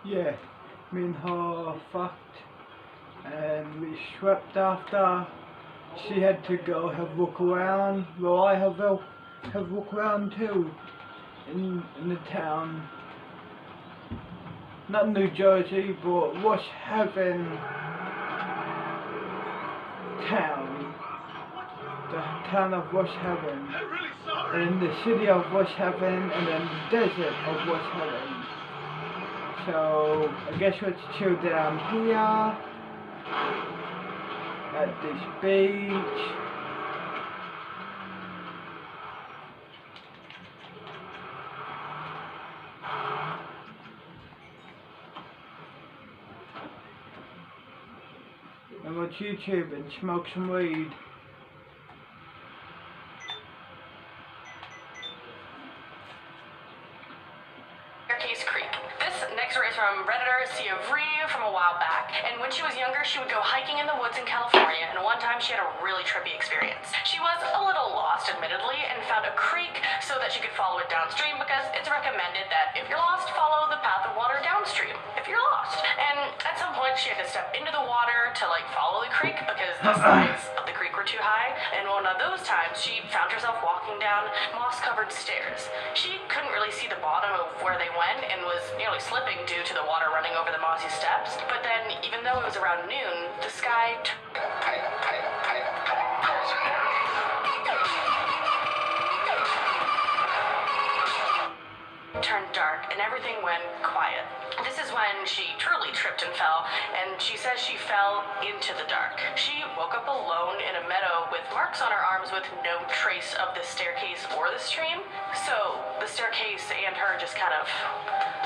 Yeah, me and her fucked, and we swept after. She had to go have a look around. Well, I have a look around too in the town. Not New Jersey, but Wash Haven town. The town of Wash Haven. And the city of Wash Haven, and then the desert of Wash Haven. So I guess let's chill down here at this beach. And watch YouTube and smoke some weed. Staircase Creek. This next story is from Redditor Sia Vree from a while back. And when she was younger, she would go hiking in the woods in California, and one time she had a really trippy experience. She was a little lost, admittedly, and found a creek so that she could follow it downstream, because it's recommended that if you're lost, follow the path of water downstream if you're lost. And at some point, she had to step into the water to follow the creek because the sides of the creek were too high. And one of those times, she found herself walking down moss-covered stairs. She couldn't really see the bottom of where they went and was nearly slipping due to the water running over the mossy steps. But then, even though it was around noon, the sky turned dark and everything went quiet. This is when she truly tripped and fell, and she says she fell into the dark. She woke up alone in a meadow with marks on her arms with no trace of the staircase or the stream. So the staircase and her just kind of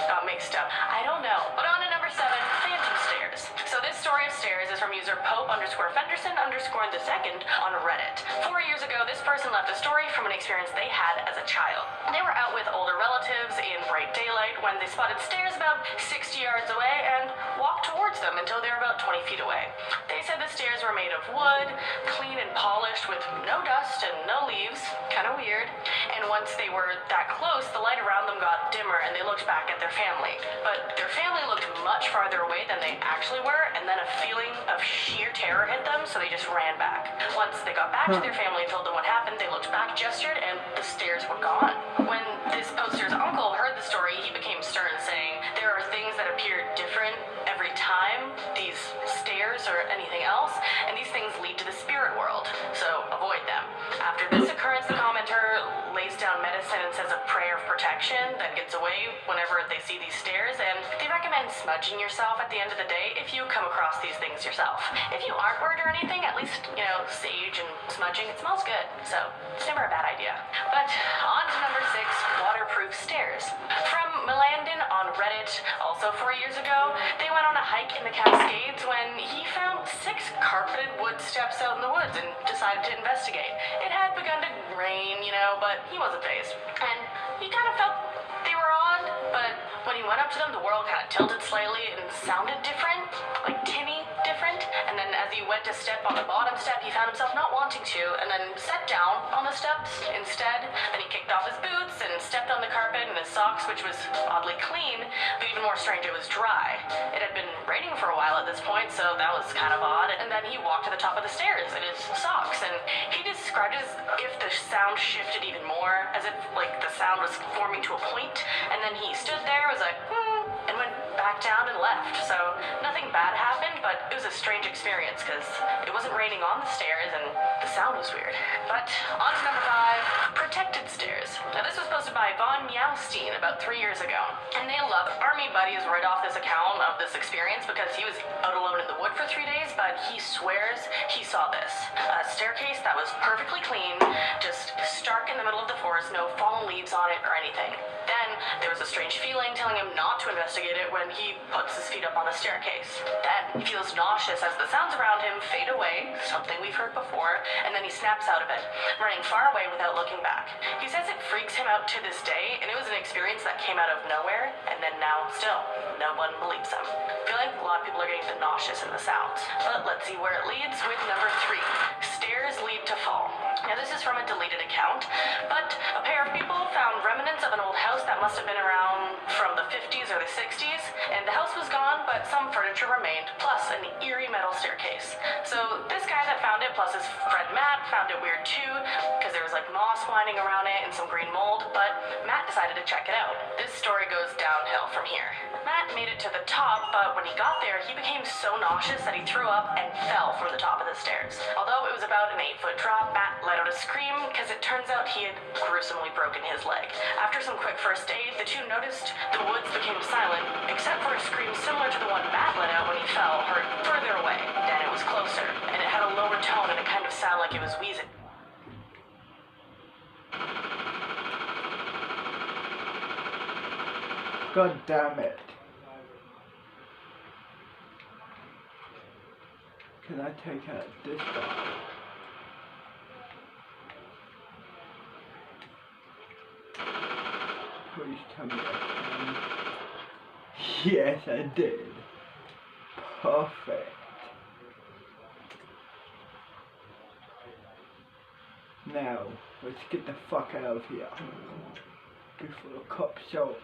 got mixed up. I don't know. But on to number 7, Phantom Stairs. So this story of stairs is from user Pope_Fenderson_2nd on Reddit. 4 years ago, this person left a story from an experience they had as a child. They were out with older relatives in bright daylight when they spotted stairs about 60 yards away and walked towards them until they were about 20 feet away. They said the stairs were made of wood, clean and polished with no dust and no leaves. Kind of weird. And once they were that close, the light around them got dimmer and they looked back at their family. But their family looked much farther away than they actually were, and then a feeling of sheer terror hit them, so they just ran back. Once they got back to their family and told them what happened, they looked back, gestured, and the stairs were gone. When this poster's uncle heard the story, he became stern, saying, "There are things that appear different every time, these stairs or anything else, and these things lead to the spirit world, so avoid them." After this occurrence, the commenter lays down medicine and says a prayer of protection that gets away whenever they see these stairs, and they recommend smudging yourself at the end of the day if you come across these things yourself. If you aren't worried or anything, at least, sage and smudging, it smells good, so it's never a bad idea. But on to number 6, waterproof stairs. From Melandon on Reddit, also 4 years ago, they went on a hike in the Cascades when he found 6 carpeted wood steps out in the woods and decided to investigate. It had begun to rain, but he wasn't fazed. And he kind of felt they were odd, but when he went up to them, the world kind of tilted slightly and sounded different, like tinny different. And then as he went to step on the bottom step, he found himself not wanting to, and then sat down on the steps instead. Then he kicked off his boots and stepped on the carpet in his socks, which was oddly clean, but even more strange, it was dry. It had been raining for a while at this point, so that was kind of odd. And then he walked to the top of the stairs in his socks, and he described it as if the sound shifted even more, as if the sound was forming to a point, and then he stood there, was like, and went back down and left. So nothing bad happened, but it was a strange experience because it wasn't raining on the stairs and the sound was weird. But on to number 5, protected stairs. Now this was posted by Von Meowstein about 3 years ago, and they love Army Buddies read off this account of this experience because he was out alone in the wood for 3 days, but he swears he saw this. A staircase that was perfectly clean, just stark in the middle of the forest, no fallen leaves on it or anything. Then there was a strange feeling telling him not to investigate it when he puts his feet up on the staircase. Then he feels nauseous as the sounds around him fade away, something we've heard before, and then he snaps out of it, running far away without looking back. He says it freaks him out to this day, and it was an experience that came out of nowhere, and then now still, no one believes him. I feel like a lot of people are getting the nauseous in the sounds. But let's see where it leads with number 3, stairs lead to fall. Now this is from a deleted account, but a pair of people found remnants of an old house that must have been around from the 50s or for the 60s, and the house was gone, but some furniture remained, plus an eerie metal staircase. So this guy that found it, plus his friend Matt, found it weird too, because there was like moss winding around it and some green mold, but Matt decided to check it out. This story goes downhill from here. Matt made it to the top, but when he got there, he became so nauseous that he threw up and fell from the top of the stairs. Although it was about an 8-foot drop, Matt let out a scream because it turns out he had gruesomely broken his leg. After some quick first aid, the two noticed the woods became silent, except for a scream similar to the one Matt let out when he fell, heard further away. Then it was closer, and it had a lower tone and it kind of sounded like it was wheezing. God damn it. Can I take out this guy? Please tell me I can. Yes, I did. Perfect. Now, let's get the fuck out of here before the cops show up.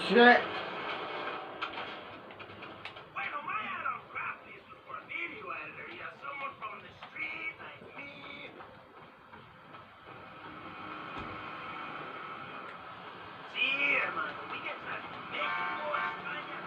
Shit. Bueno, my ad on Crap Piece was for a video editor. Yeah, someone from the street like me. Sí, hermano, we get to make more España.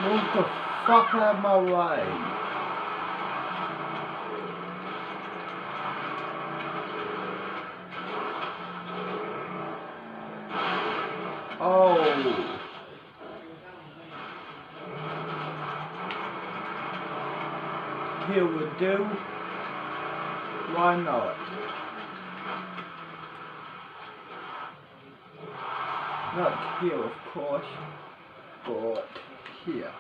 Move the fuck out of my way. Oh. Here we do. Why not? Not here, of course, but here.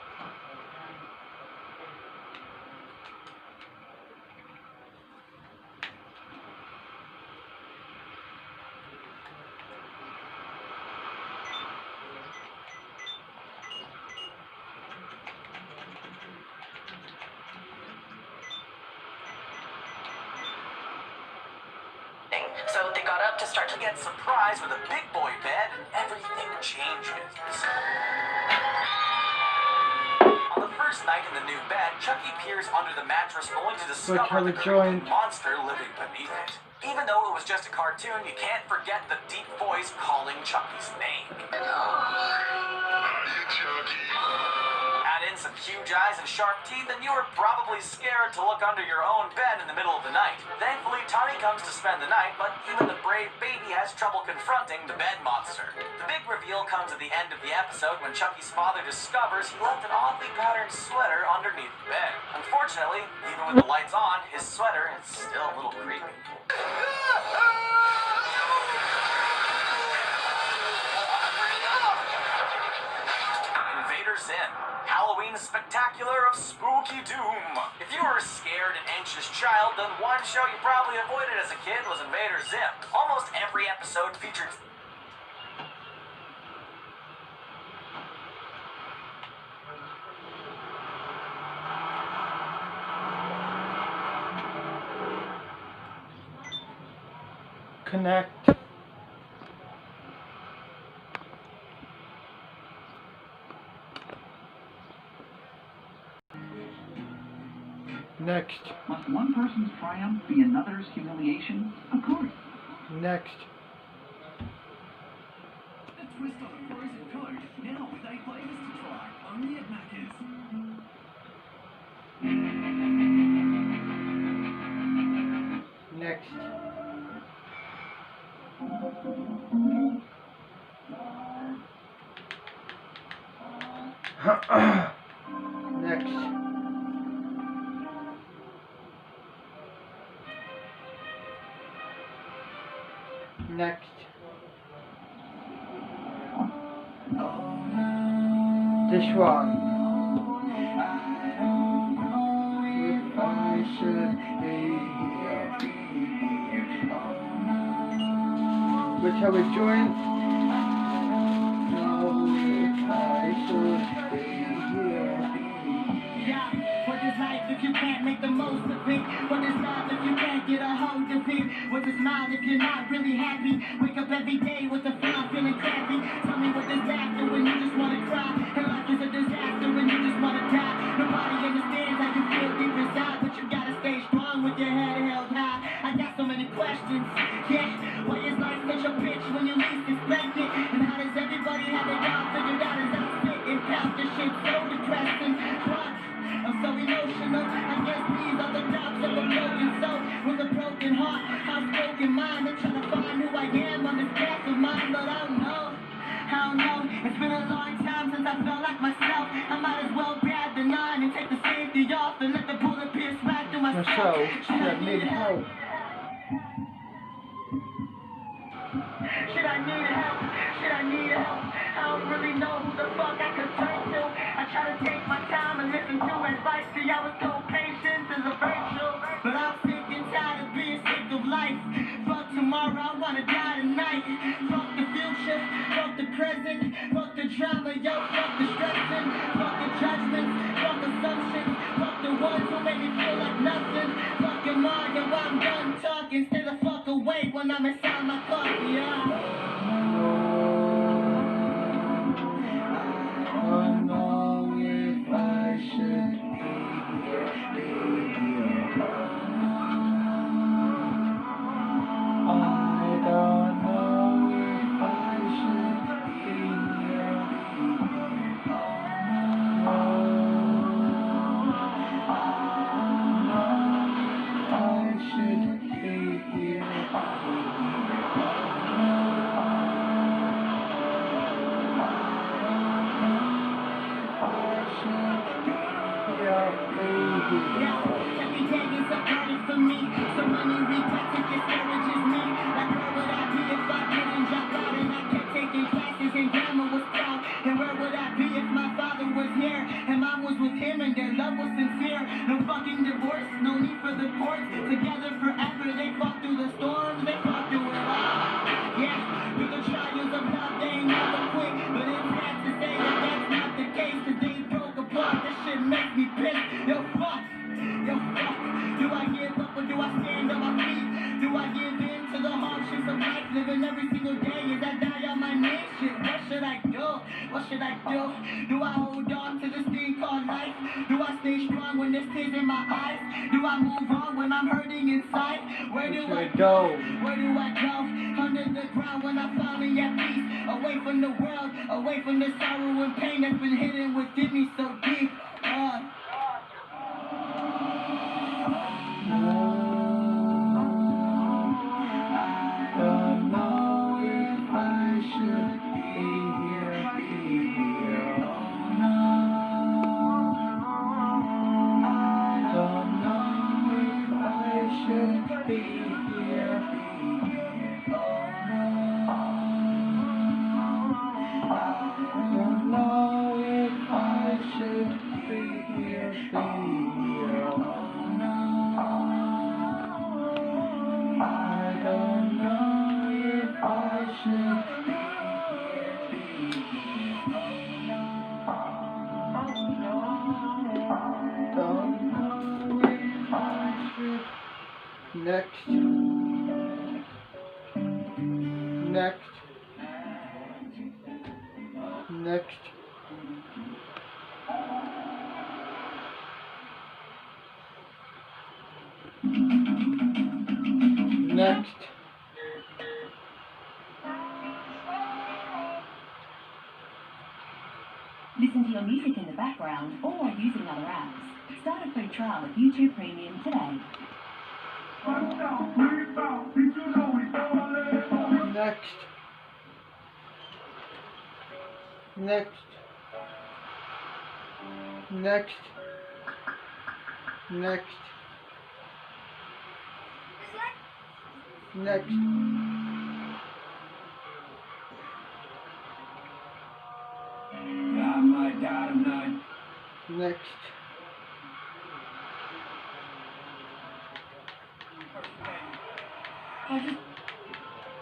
So they got up to start to Get surprised with a big boy bed and everything changes. On the first night in the new bed, Chucky peers under the mattress only to discover the creepy monster living beneath it. Even though it was just a cartoon, you can't forget the deep voice calling Chucky's name. Add in some huge eyes and sharp teeth, and you were probably scared to look under your own bed in the middle of the night. Thankfully, Tony comes to spend the night, but even the brave baby has trouble confronting the bed monster. The big reveal comes at the end of the episode when Chucky's father discovers he left an oddly patterned sweater underneath the bed. Unfortunately, even with the lights on, his sweater is still a little creepy. Invader Zim, Halloween spectacular of spooky doom. If you were a scared and anxious child, then one show you probably avoided as a kid was Invader Zim. Almost every episode featured connect. Next. Must one person's triumph be another's humiliation? Of course. Next. A twist on a frozen code, now with 8 flavors to try, only at Macca's. Next. Next. Next. This one. If I should be here, which I would join. If I should be here. Yeah, what is life if you can't make the most of it? What is love if you can't get a hold of it? What is smile if you're not really happy? Wake up every day with a frown feeling crappy. Tell me what is laughter when you just wanna cry. And life is a disaster when you just wanna die. Nobody understands how you feel deep inside, but you gotta stay strong with your head held high. I got so many questions, yeah. Why is life such a bitch when you least expect it? And how does everybody have it all figured out as outfit? And doubt this shit so depressing. But I'm so emotional. I guess these are the doubts of a broken soul with a broken heart, outspoken mind. I'm trying to find who I am on this path of mine, but I don't know. It's been a long time since I felt like myself. I might as well grab the 9 and take the safety off and let the bullet pierce right through my Myself Should I that need help. Should I need help? Should I need help? I don't really know who the fuck I could turn to. I try to take my time and listen to advice. See, I was told patience is a virtue, but I'm sick and tired of being sick of life. Fuck tomorrow, I wanna die tonight. Fuck the future, fuck the present, fuck the drama, yo, fuck the stressing, fuck the judgments, fuck assumptions, fuck the ones who make me feel like nothing. Fuck your mind, yo, I'm done talking. Stay the fuck away when I'm inside my coffee, yeah. I know if I should be here. I don't know if I should be here. I should be here. Every day is a burden for me. So many regrets, it discourages me. Like where would I be if I didn't drop out and I kept taking classes and grandma was proud? And where would I be if my father was here and mom was with him and their love was sincere? No fucking divorce, no need for the courts. Together forever, they fought through the storms, they fought through it all. Yeah, through the trials of love, they ain't never quit. But it's sad to say that that's not the case, cause they broke apart. This shit makes me pissed. Yo, fuck. Do I give up or do I stand on my feet? Do I give in to the hardships of life? Living every single day as I die on my knees? Shit, what should I do? What should I do? Do I hold on to this thing called life? Do I stay strong when it there's tears in my eyes? Do I move on when I'm hurting inside? Where do I go? Where do I go? Under the ground when I'm finally at peace. Away from the world, away from the sorrow and pain that's been hidden within me so deep. Next. Next. Next. Next. Listen to your music in the background or using other apps. Start a free trial of YouTube Premium today. Next. Next. Next. Next. Next. Next.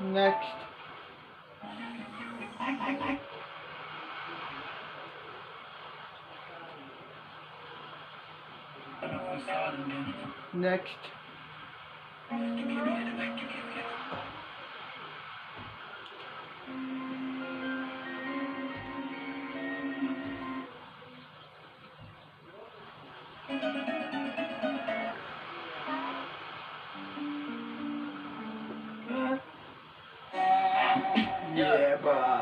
Next. Next. Yeah, bro.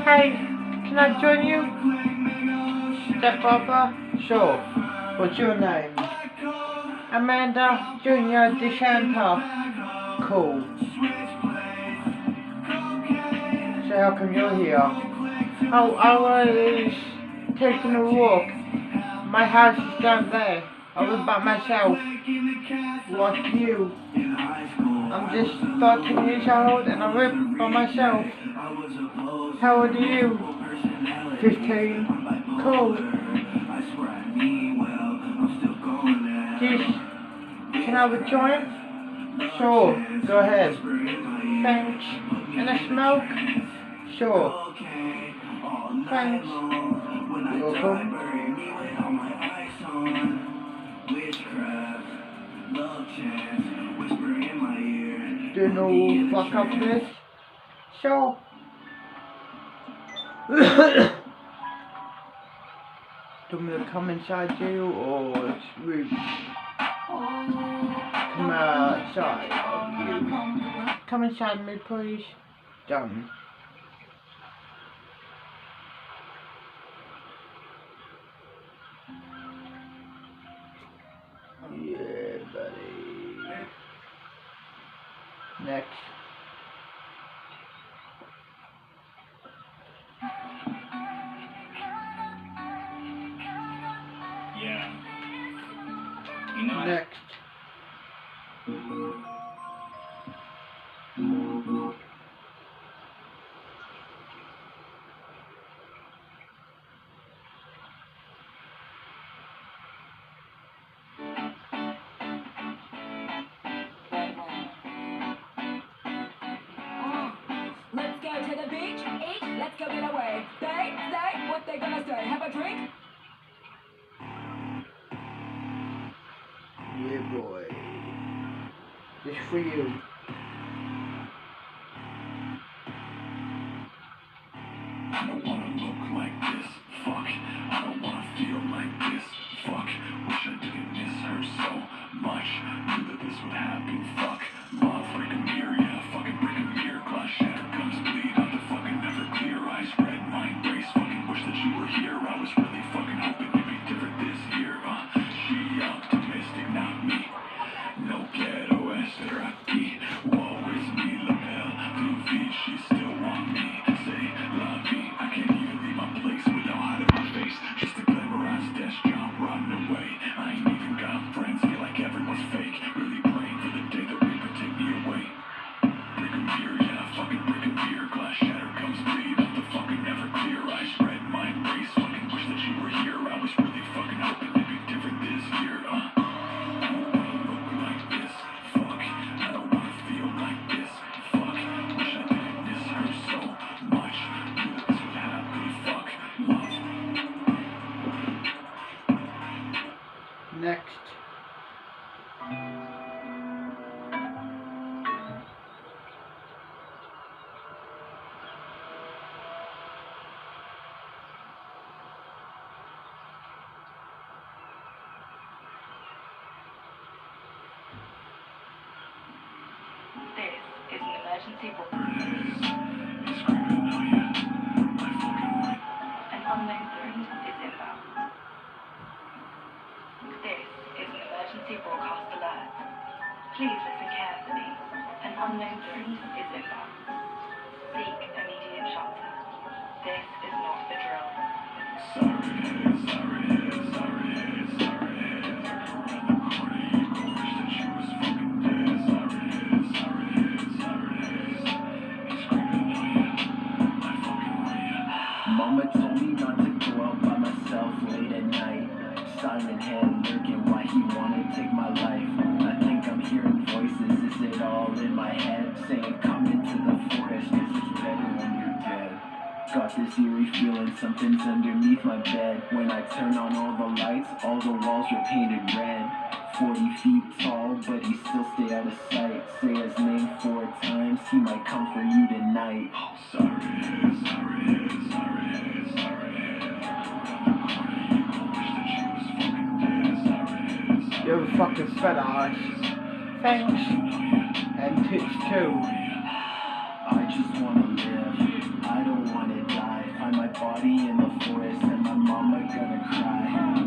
Hey, can I join you? Stepbrother? Sure. What's your name? Amanda Junior DeShanta. Cool. So how come you're here? Oh, I was taking a walk. My house is down there. I was by myself. What's you? I'm just 13 years old and I live by myself. How old are you? 15. Cool. Just, can I have a joint? Sure, go ahead. Thanks. And a smoke? Sure. Thanks. You're welcome. Do no fuck up this? Sure. Do you want me to come inside you or it's rude? Come outside of you. Come inside me, please. Done. Yeah, buddy. Next. Yeah. You know, Next. Let's go to the beach, eat, let's go get away. They say what they gonna say. Have a drink? Yeah, boy. Just for you. I don't wanna look like this. Fuck. I don't wanna feel like this. Fuck. Wish I didn't miss her so much. Knew that this would happen. Fuck. Love, break a mirror, yeah. Fucking break a mirror. Glass shatter, comes bleed out the fucking never clear. Eyes red, mind race. Fucking wish that you were here. I was really fucking hoping you'd be different this year. She optimistic, not me. No ghetto Esther aquí. Woe is me, lapel. Blue feet, she still want me. Say, love me. I can't even leave my place without hiding my face. Just a glamorized desk job, running away. I ain't even got friends, feel like everyone's fake. Really praying for the day that we could take me away. Break a mirror, yeah, fucking break a mirror. Glass shatter, comes bleed out the fucking never clear. Eyes red, mind race. Fucking wish that you were here. I was really fucking hoping it'd be different this year. I don't wanna look like this. Fuck. I don't wanna feel like this. Fuck. Wish I didn't miss her so much. Knew that this would happen. Fuck. Love. Next. This is an emergency There it is. He's screaming, oh yeah. I fucking win. An unknown threat is inbound. This is an emergency broadcast alert. Please listen carefully. An unknown threat is inbound. Seek immediate shelter. This is not the drill. Sorry it is, sorry it is, sorry it is, sorry it is. Around the corner, you go wish that you was fucking dead. Sorry it is, sorry it is, sorry it is. He's screaming, oh yeah. I fucking win, yeah. Mama told me not to go out by myself late at night. Silent head lurking why he wanna take my life. I think I'm hearing voices, is it all in my head? Saying come into the forest, this is better when you're dead. Got this eerie feeling something's underneath my bed. When I turn on all the lights, all the walls are painted red. 40 feet tall, but he still stay out of sight. Say his name 4 times, he might come for you tonight. Oh, sorry it is, sorry it is, sorry it is, sorry it is. Around the corner, you go wish that she was fucking dead. Sorry it is, sorry You're fucking fat ass. Thanks. And tits too. I just wanna live, I don't wanna die. Find my body in the forest and my mama gonna cry.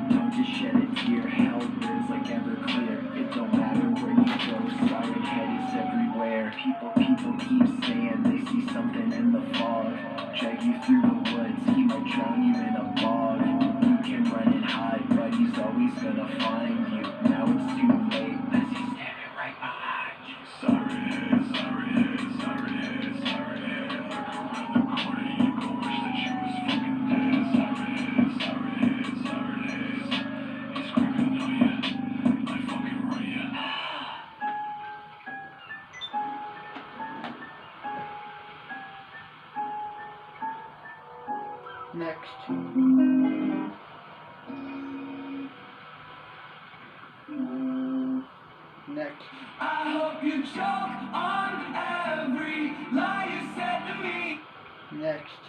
Don't just shed a tear, hell burns like Everclear. It don't matter where you go, siren head is everywhere. People keep saying they see something in the fog. Drag you through the woods, he might drown you in a bog. You can run and hide, but he's always gonna find you. Now it's too late, as he's standing right behind you. Sorry it Next. I hope you choke on every lie you said to me. Next.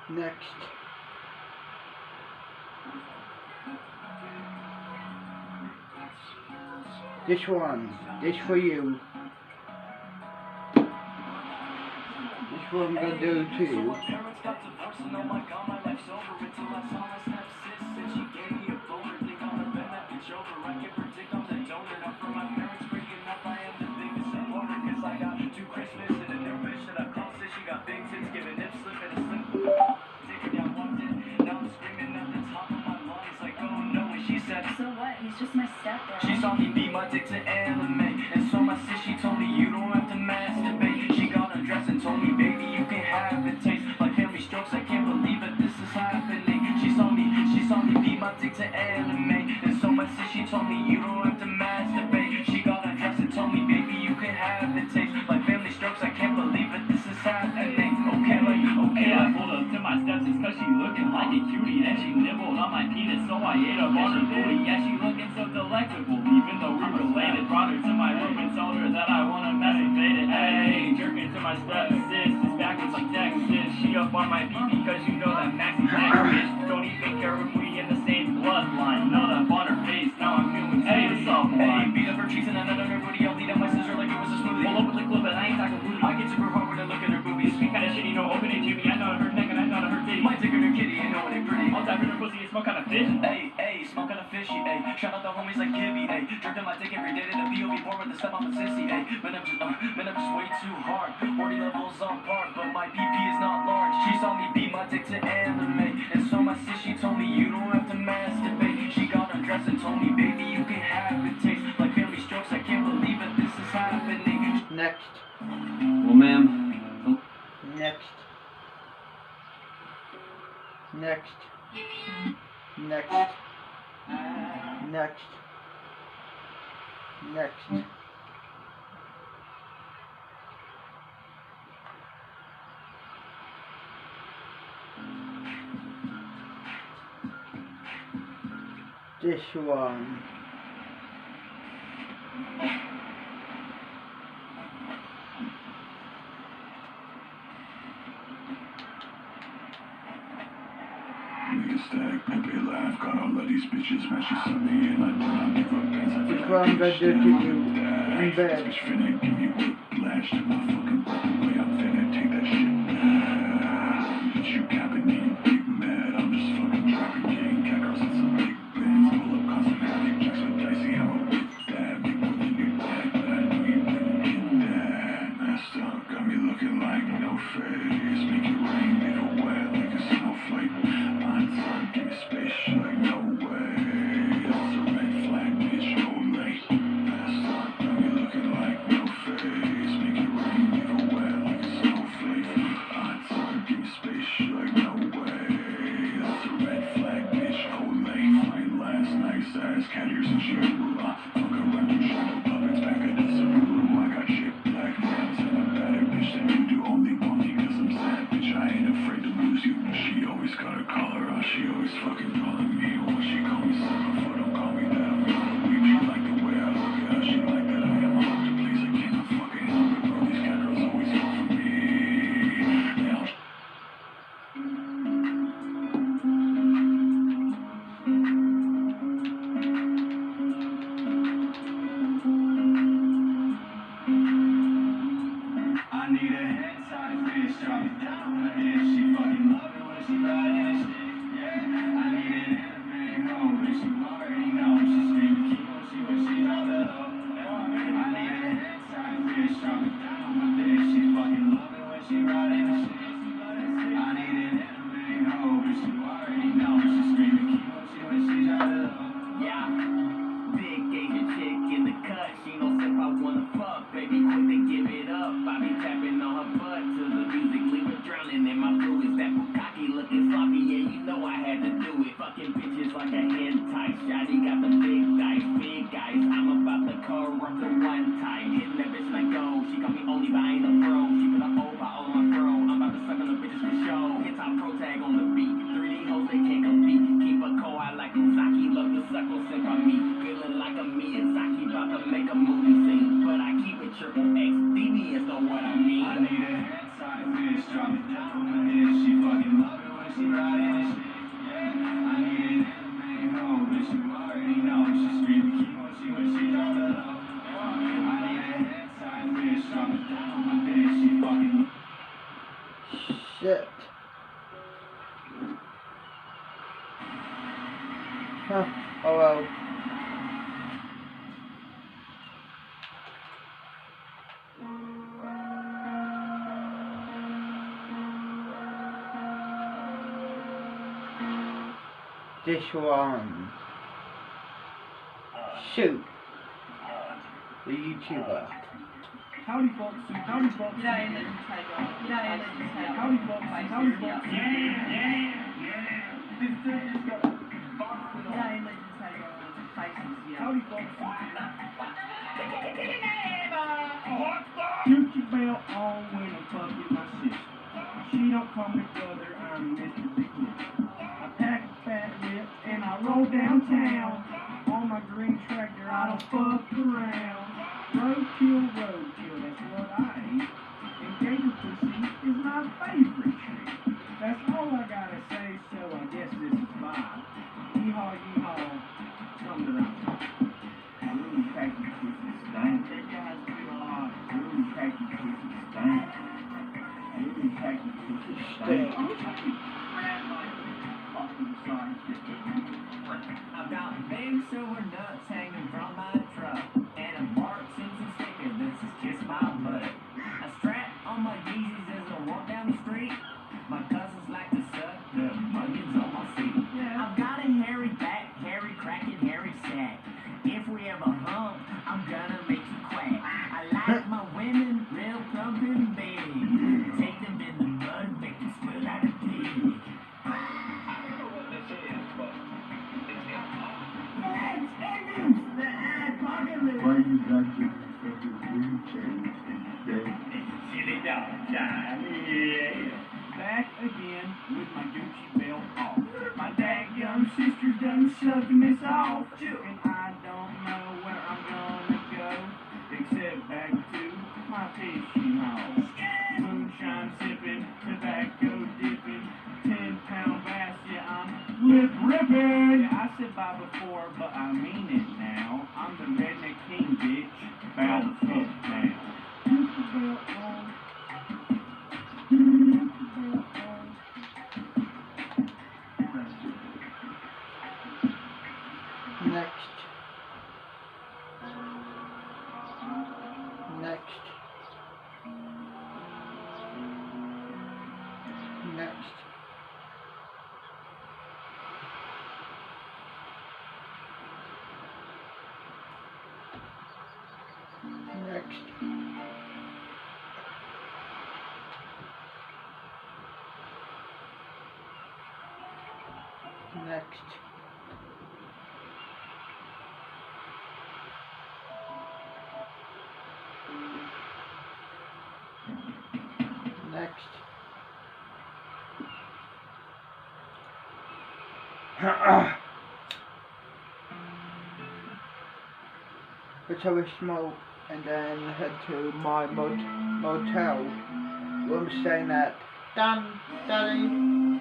Next. This one. This for you. This one I'm gonna do too. So what? He's just my stepdad. She saw me beat my dick to anime, and so my sis, she told me you don't have to masturbate. She got undressed and told me, baby, you can have it. Taste like family strokes, I can't believe that this is happening. She saw me beat my dick to anime, and so my sis, she told me you don't have to masturbate. She got undressed and told me, baby, you can have it. Taste like family strokes, I can't believe that this is happening. Okay, I pulled up to my steps, it's cause she looking like a cutie. And she nibbled on my penis, so I ate up on her booty. Yeah, she looking so delectable, even though we related. Brought her to my room and told her that I wanna masturbate it. Hey, jerking to my step sis, it's backwards like Texas. She up on my PP cause you know that Maxi next bitch. Don't even care if we in the same bloodline. Know that on her face, now I'm feeling serious off Hey, beat up her cheeks and then her booty. I'll lead up my sister like it was a smoothie. Pull up with the clip and I ain't talking booty. I get super hard when I look at her boobies. Sweet kinda shitty, no open it, Jimmy. I know her neck and I know her titty. Might take her to kitty, and know it ain't pretty. I'll dive in her pussy and smell kinda fish. Hey, smell kinda fishy, ayy. Shout out the homies like Gibby, ayy. Drinking my dick every day to the POV board with the step on the sissy, ayy. Man, I'm just way too hard. 40 levels on par, but my PP is not large. She saw me beat my dick to anime, and so my sis, she told me you don't have to masturbate. She got undressed and told me, baby, you can have it. Taste like family strokes, I can't believe that this is happening. Next. Well, ma'am. Next. Next. Next. Next. Next. This one. Nigga stack, Pepe laugh, got all of these bitches, man, she saw me and I don't give up bands. I This one I'm gonna do to you in bed. Bitch finna give me whiplash to my fucking way. I'm finna take that shit. Bitch, you capping me, big mad. I'm just fucking trapping, getting cat girls in some big bands. Pull up constant half jacks with dicey, I'm a whip that. Make more than you dad, but I know you wouldn't get that. Messed up, got me looking like no face. Make it rain, make it wet like a snowflake. Give me space, like no way. That's a red flag, bitch, hold late. Messed up, got me looking like no face. Make it rain, make it wet like a snowflake. Give me space, like no way. That's a red flag, bitch, hold late. Fight last night's ass, cat ears and shit. Fuck around and shadow puppets back at the Subaru. I got shit black nails and a better bitch than you do. Only want me cause I'm sad, bitch, I ain't afraid to lose you. She always got a collar on, she always fucking calling me. When she call me 7 foot, don't call me that, I'm not a weep. She like the way I look at her, she like that I am hard to please. I cannot fucking help it, bro, these cat girls always fall for me. Yeah. I need a head size bitch, drop it down on my head. She fucking love it when she riding that shit. Yeah, I need an anime hoe, bitch, you already know. She screaming chemo, she wish she know the hoe. I need a head size bitch, drop it down on my head. She fucking love it when she riding that shit. I need an anime hoe, bitch, you already know. She screaming chemo, she wish she know the hoe. Yeah, big Asian chick in the cut. She knows if I wanna fuck, baby, quick to give it up. I be tapping on her butt to the music, leave her drowning in my fluids. That bukkake looking sloppy, yeah, you know I had to do it. Fucking bitches like a hentai. Shotty got the big dice, big guys. I'm about to corrupt her one time. Hitting that bitch like gold. She call me only, but I ain't a pro. She put her over on my bro. I'm about to suck on the bitches for show. Hit top pro tag on the beat. 3D hoes, they can't compete. Keep a cold eye like Kusaki, love the about to make a movie scene, but I keep it triple X. Devious, know what I mean. I need a head type bitch, drop it down on my head. She fucking love it when she riding and shit. Yeah, I need an anime hoe, bitch, you already know. She scream kimochi when she drop it low. I need a head type bitch, drop it down on my head. She fucking. Shit. Huh. Oh well. This one. Shoot. The YouTuber. Howdy folks, howdy folks. Howdy folks, howdy folks. Howdy folks. Gucci belt on when I'm fucking my sister. She don't call me brother, I'm Mr. Big Lip. I pack a fat lip and I roll downtown. On my green tractor, I don't fuck around. Roadkill, that's what I eat. And gator pussy is my favorite treat. That's all I gotta say, so I guess this is mine. Yeehaw, yeehaw, come to that. Really packy pussy stank. That guy's pretty hard. Really packy pussy stank. Really packy pussy stank. I've got big silver nuts hanging from my truck, and a Mark Simpson sticker that says kiss my butt. A strap on my Yeezys as I walk down the street. My cousins like to suck the onions on my feet. I've got a hairy back, hairy cracking, hairy sack. If we ever hump, I'm gonna make you quack. I like my women real plump and big. Take them in the mud, make them smell like a pig. Why you got your fucking weed change today? Silly dog time, yeah. Back again with my Gucci belt off. My dadgum sister's done sucking this off. And I don't know where I'm gonna go, except back to my fishing hole. Moonshine sipping, tobacco dipping, 10-pound bass, yeah, I'm lip ripping. Yeah, I said bye before, but I mean it now. I'm the redneck king, bitch. Bow the fuck down. Gucci belt on. Gucci belt on. Next. Next. Next. Next. Next. Next. Let's have a smoke and then head to my motel where I'm staying at. Done, Daddy.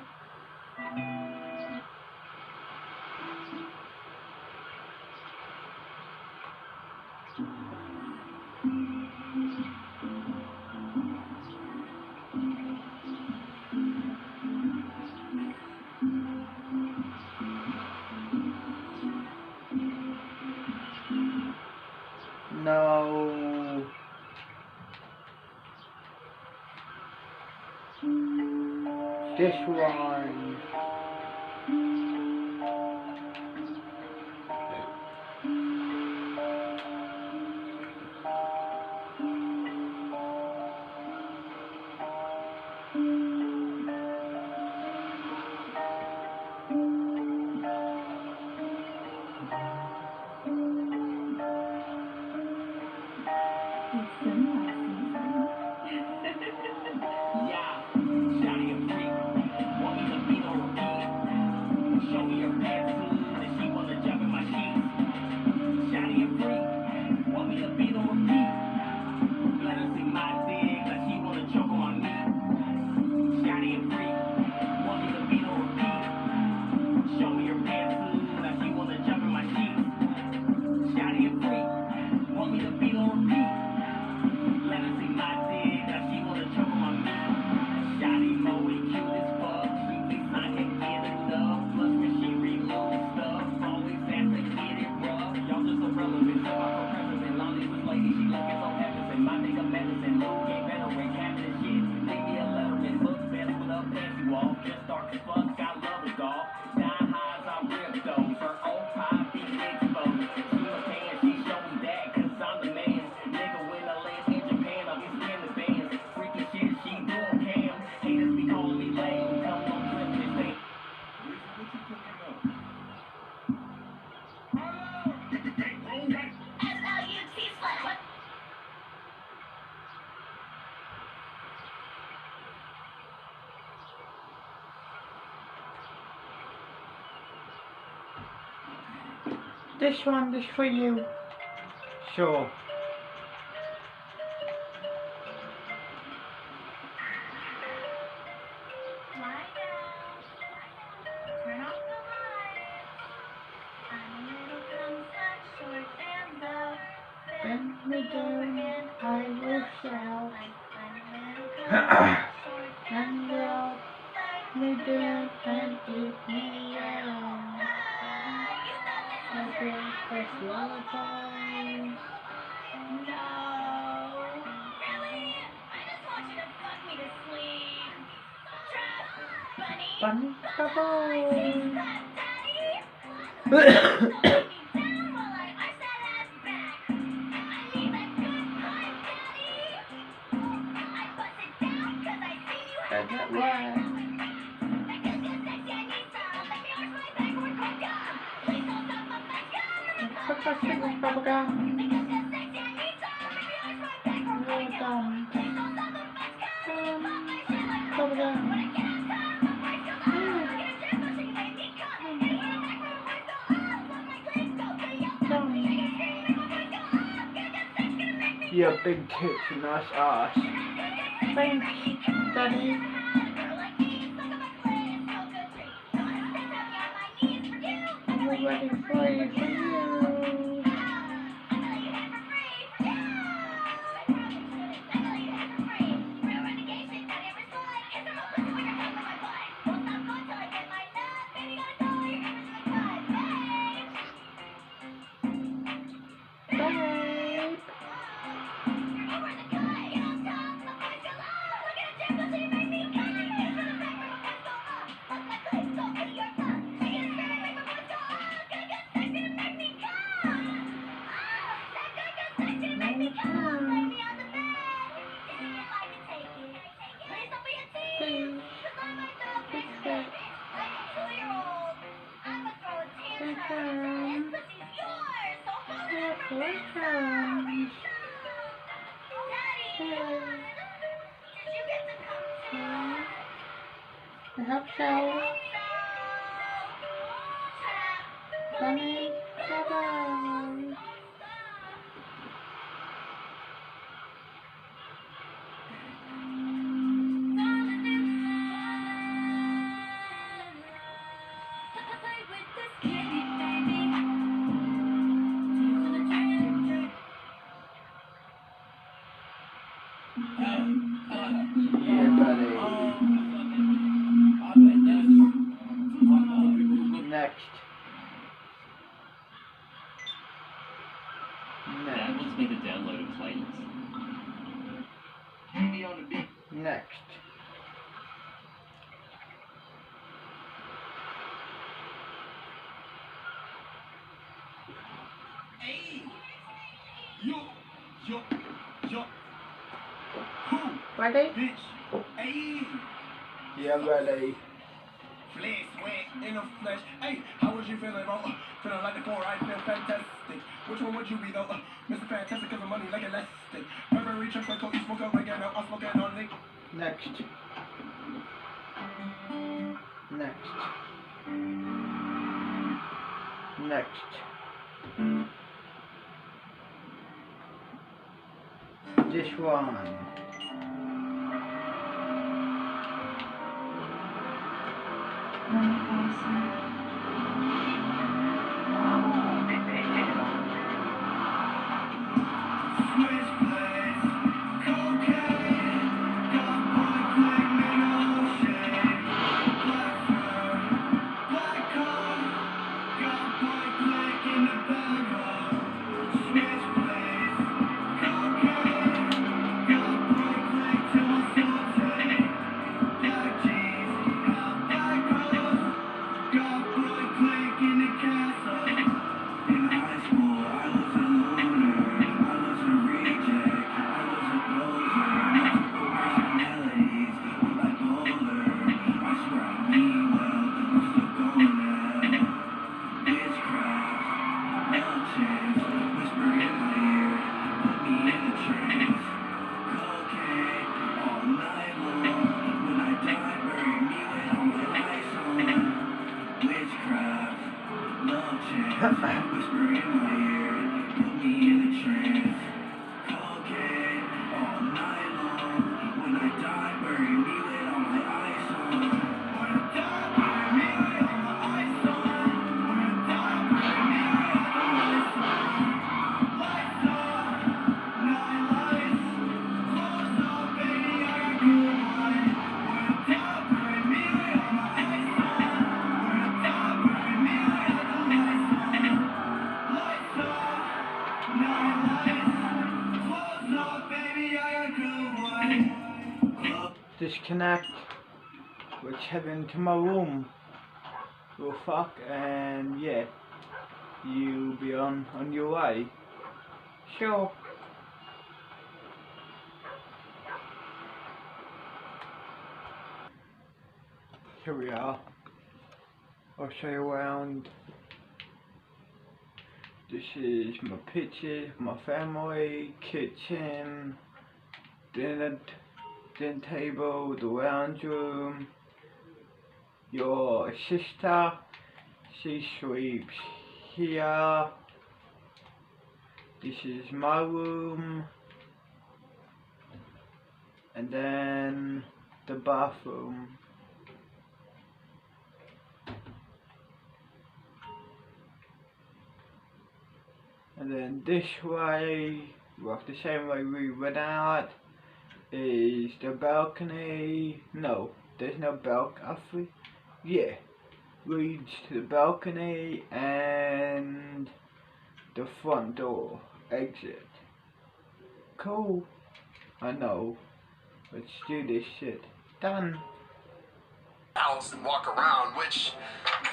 No. This one. Yeah, shawty a freak, want me to be no repeat. This one is for you. Sure. Lie down. Turn off the lights. I'm a little dumb, such short and low. Bend me down, I will shout. I'm a little dumb, short And roll me down and eat me out. I feel this lullaby. No. Really? I just want you to fuck me to sleep. Trap, bunny. Bunny, Stop, bye-bye. Daddy. And that way. Your big tits and nice ass. Thanks, Daddy. I'm ready for you. I hope so. Bunny, bye-bye. Yeah, buddy. Next. Dad wants me to download a playlist. Next. Hey! Yo! Who? Ready? Bitch! Hey! Yeah, ready. Flesh, sweat, in the flesh. Hey, how was you feeling, bro? Feeling like the core, I feel fantastic. Which one would you be, though? Mr. Fantastic, cause the money like elastic. Never reach up for coat, you smoke oregano, I'm smoking on Nick. Next. This one. Got Whisper in my ear, put me in a trance. Cocaine all night long. When I die, bury me with all my eyes on. When I die, bury me with all my eyes on. When I die, bury me with all my eyes on. Lights on, night lights. Close up, baby, I got good wine. When I die, bury me with all my eyes on. When I die, bury me with all the lights on. Lights on, night lights. Close up, baby, I got good wine. Disconnect, which head into my room. Well, fuck, and yeah, you'll be on your way. Sure. Here we are. I'll show you around. This is my pictures, my family, kitchen, dinner table, the lounge room. Your sister, she sleeps here. This is my room. And then the bathroom. And then this way, well, the same way we went out, is the balcony. No, there's no balcony. Yeah, leads to the balcony and the front door exit. Cool. I know. Let's do this shit. Done. House and walk around, which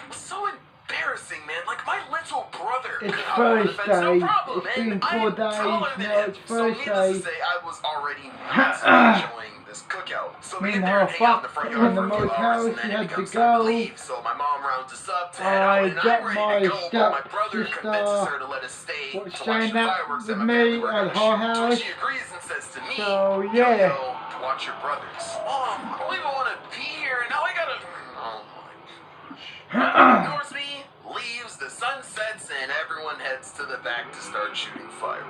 was so embarrassing, man. Like my little brother. It's could hop on the fence, Thursday. no problem, It's and been I 4 am days. taller than No, him. it's So needless Thursday. to say, I was already massively enjoying this cookout. So we get there and hang out in the front yard in the for a few motel, hours, and she then it had to becomes time to go. leave. So my mom rounds us up to head out, I and got I'm my ready to go, but my brother stepsister convinces her to let us stay to watch staying the up fireworks with that my family me were at gonna her shoot. To house. which she agrees and says to me, So "Yo, yeah. yo, watch your brothers." Mom, I don't even want to pee here. Now I gotta. Oh my gosh. Ignores me, leaves, the sun sets, and everyone heads to the back to start shooting fireworks.